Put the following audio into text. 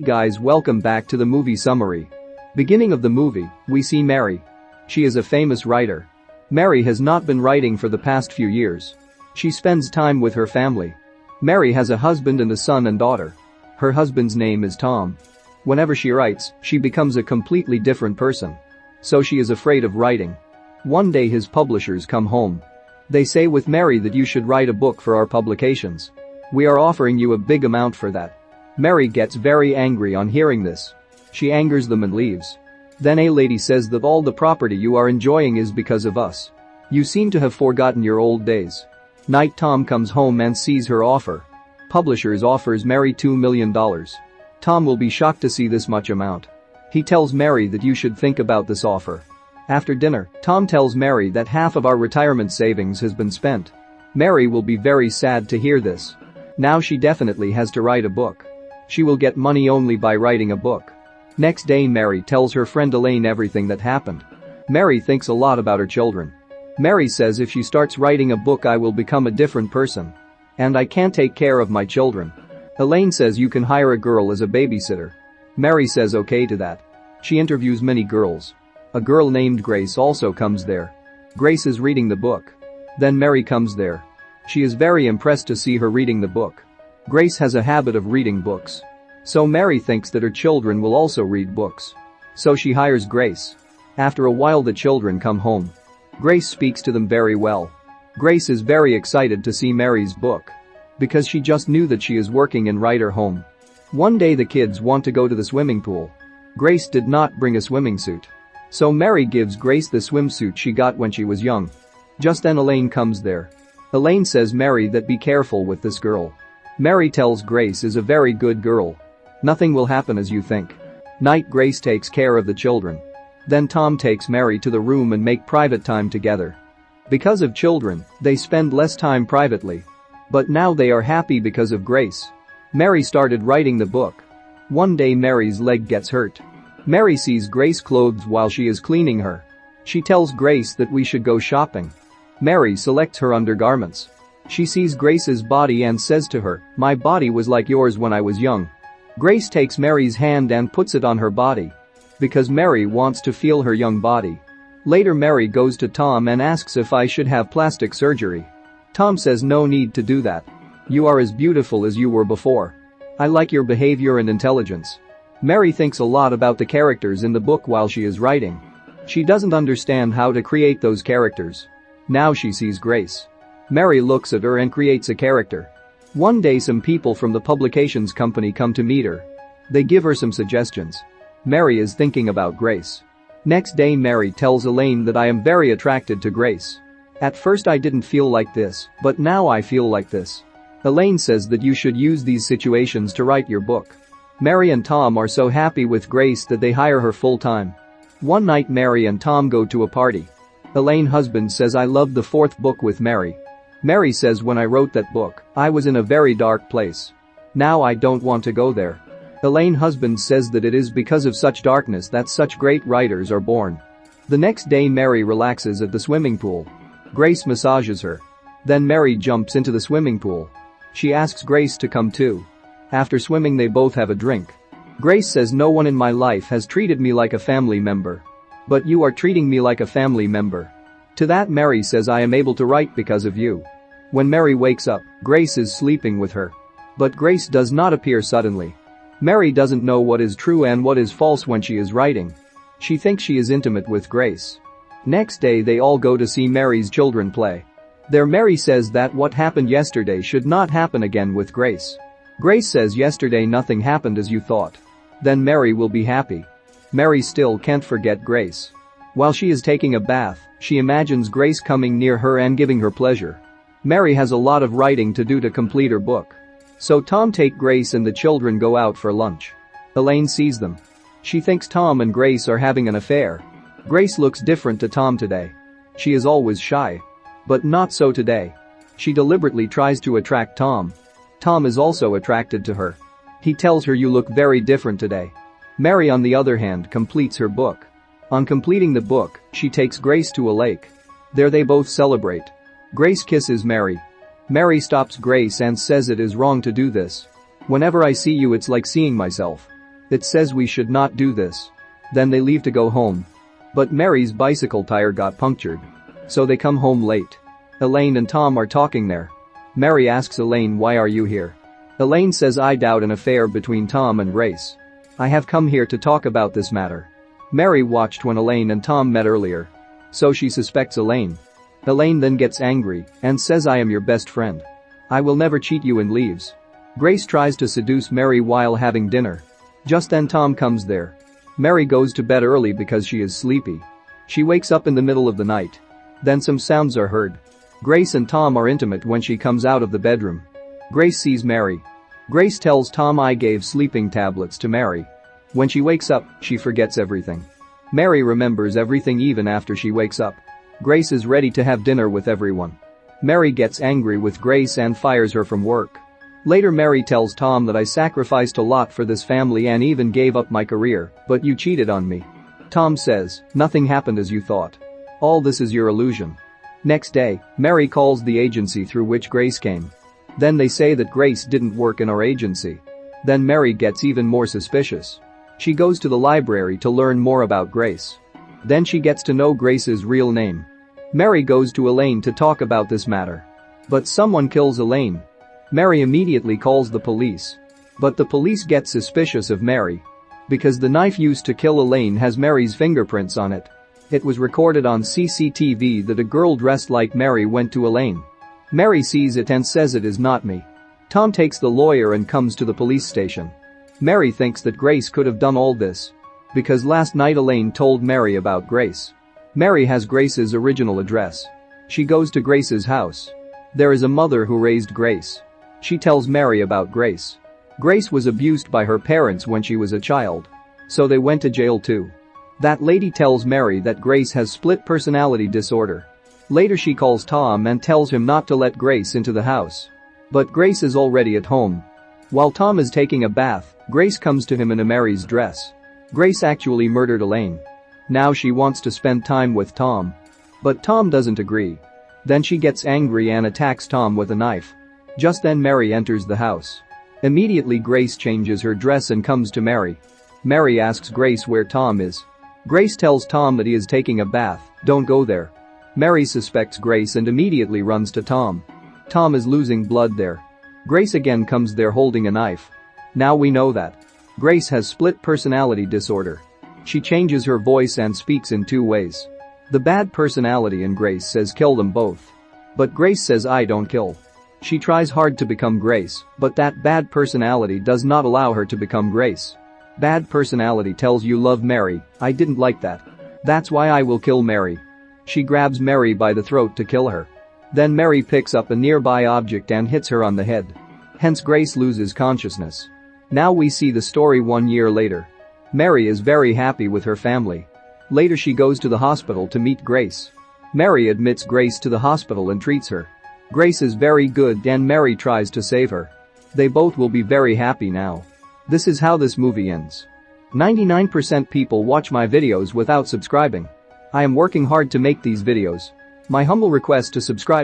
Guys, welcome back to the movie summary. Beginning of the movie, we see Mary. She is a famous writer. Mary has not been writing for the past few years. She spends time with her family. Mary has a husband and a son and daughter. Her husband's name is Tom. Whenever she writes, she becomes a completely different person. So she is afraid of writing. One day his publishers come home. They say with Mary that you should write a book for our publications. We are offering you a big amount for that. Mary gets very angry on hearing this. She angers them and leaves. Then a lady says that all the property you are enjoying is because of us. You seem to have forgotten your old days. Night Tom comes home and sees her offer. Publishers offers Mary $2 million. Tom will be shocked to see this much amount. He tells Mary that you should think about this offer. After dinner, Tom tells Mary that half of our retirement savings has been spent. Mary will be very sad to hear this. Now she definitely has to write a book. She will get money only by writing a book. Next day Mary tells her friend Elaine everything that happened. Mary thinks a lot about her children. Mary says if she starts writing a book I will become a different person. And I can't take care of my children. Elaine says you can hire a girl as a babysitter. Mary says okay to that. She interviews many girls. A girl named Grace also comes there. Grace is reading the book. Then Mary comes there. She is very impressed to see her reading the book. Grace has a habit of reading books. So Mary thinks that her children will also read books. So she hires Grace. After a while the children come home. Grace speaks to them very well. Grace is very excited to see Mary's book. Because she just knew that she is working in writer home. One day the kids want to go to the swimming pool. Grace did not bring a swimming suit. So Mary gives Grace the swimsuit she got when she was young. Just then Elaine comes there. Elaine says Mary that be careful with this girl. Mary tells Grace is a very good girl. Nothing will happen as you think. Night Grace takes care of the children. Then Tom takes Mary to the room and make private time together. Because of children, they spend less time privately. But now they are happy because of Grace. Mary started writing the book. One day Mary's leg gets hurt. Mary sees Grace clothes while she is cleaning her. She tells Grace that we should go shopping. Mary selects her undergarments. She sees Grace's body and says to her, "My body was like yours when I was young." Grace takes Mary's hand and puts it on her body. Because Mary wants to feel her young body. Later Mary goes to Tom and asks if I should have plastic surgery. Tom says no need to do that. You are as beautiful as you were before. I like your behavior and intelligence. Mary thinks a lot about the characters in the book while she is writing. She doesn't understand how to create those characters. Now she sees Grace. Mary looks at her and creates a character. One day some people from the publications company come to meet her. They give her some suggestions. Mary is thinking about Grace. Next day Mary tells Elaine that I am very attracted to Grace. At first I didn't feel like this, but now I feel like this. Elaine says that you should use these situations to write your book. Mary and Tom are so happy with Grace that they hire her full time. One night Mary and Tom go to a party. Elaine's husband says I loved the fourth book with Mary. Mary says when I wrote that book, I was in a very dark place. Now I don't want to go there. Elaine's husband says that it is because of such darkness that such great writers are born. The next day Mary relaxes at the swimming pool. Grace massages her. Then Mary jumps into the swimming pool. She asks Grace to come too. After swimming they both have a drink. Grace says no one in my life has treated me like a family member. But you are treating me like a family member. To that Mary says I am able to write because of you. When Mary wakes up, Grace is sleeping with her. But Grace does not appear suddenly. Mary doesn't know what is true and what is false when she is writing. She thinks she is intimate with Grace. Next day they all go to see Mary's children play. There Mary says that what happened yesterday should not happen again with Grace. Grace says yesterday nothing happened as you thought. Then Mary will be happy. Mary still can't forget Grace. While she is taking a bath, she imagines Grace coming near her and giving her pleasure. Mary has a lot of writing to do to complete her book. So Tom take Grace and the children go out for lunch. Elaine sees them. She thinks Tom and Grace are having an affair. Grace looks different to Tom today. She is always shy. But not so today. She deliberately tries to attract Tom. Tom is also attracted to her. He tells her you look very different today. Mary on the other hand completes her book. On completing the book, she takes Grace to a lake. There they both celebrate. Grace kisses Mary. Mary stops Grace and says it is wrong to do this. Whenever I see you it's like seeing myself. It says we should not do this. Then they leave to go home. But Mary's bicycle tire got punctured. So they come home late. Elaine and Tom are talking there. Mary asks Elaine, why are you here? Elaine says, I doubt an affair between Tom and Grace. I have come here to talk about this matter. Mary watched when Elaine and Tom met earlier. So she suspects Elaine. Elaine then gets angry and says, I am your best friend. I will never cheat you, and leaves. Grace tries to seduce Mary while having dinner. Just then Tom comes there. Mary goes to bed early because she is sleepy. She wakes up in the middle of the night. Then some sounds are heard. Grace and Tom are intimate when she comes out of the bedroom. Grace sees Mary. Grace tells Tom, I gave sleeping tablets to Mary. When she wakes up, she forgets everything. Mary remembers everything even after she wakes up. Grace is ready to have dinner with everyone. Mary gets angry with Grace and fires her from work. Later Mary tells Tom that I sacrificed a lot for this family and even gave up my career, but you cheated on me. Tom says, nothing happened as you thought. All this is your illusion. Next day, Mary calls the agency through which Grace came. Then they say that Grace didn't work in our agency. Then Mary gets even more suspicious. She goes to the library to learn more about Grace. Then she gets to know Grace's real name. Mary goes to Elaine to talk about this matter. But someone kills Elaine. Mary immediately calls the police. But the police get suspicious of Mary. Because the knife used to kill Elaine has Mary's fingerprints on it. It was recorded on CCTV that a girl dressed like Mary went to Elaine. Mary sees it and says, it is not me. Tom takes the lawyer and comes to the police station. Mary thinks that Grace could have done all this. Because last night Elaine told Mary about Grace. Mary has Grace's original address. She goes to Grace's house. There is a mother who raised Grace. She tells Mary about Grace. Grace was abused by her parents when she was a child. So they went to jail too. That lady tells Mary that Grace has split personality disorder. Later she calls Tom and tells him not to let Grace into the house. But Grace is already at home. While Tom is taking a bath, Grace comes to him in a Mary's dress. Grace actually murdered Elaine. Now she wants to spend time with Tom. But Tom doesn't agree. Then she gets angry and attacks Tom with a knife. Just then Mary enters the house. Immediately Grace changes her dress and comes to Mary. Mary asks Grace where Tom is. Grace tells Tom that he is taking a bath, don't go there. Mary suspects Grace and immediately runs to Tom. Tom is losing blood there. Grace again comes there holding a knife. Now we know that Grace has split personality disorder. She changes her voice and speaks in two ways. The bad personality in Grace says kill them both. But Grace says I don't kill. She tries hard to become Grace, but that bad personality does not allow her to become Grace. Bad personality tells you love Mary, I didn't like that. That's why I will kill Mary. She grabs Mary by the throat to kill her. Then Mary picks up a nearby object and hits her on the head. Hence Grace loses consciousness. Now we see the story 1 year later. Mary is very happy with her family. Later she goes to the hospital to meet Grace. Mary admits Grace to the hospital and treats her. Grace is very good and Mary tries to save her. They both will be very happy now. This is how this movie ends. 99% people watch my videos without subscribing. I am working hard to make these videos. My humble request to subscribe.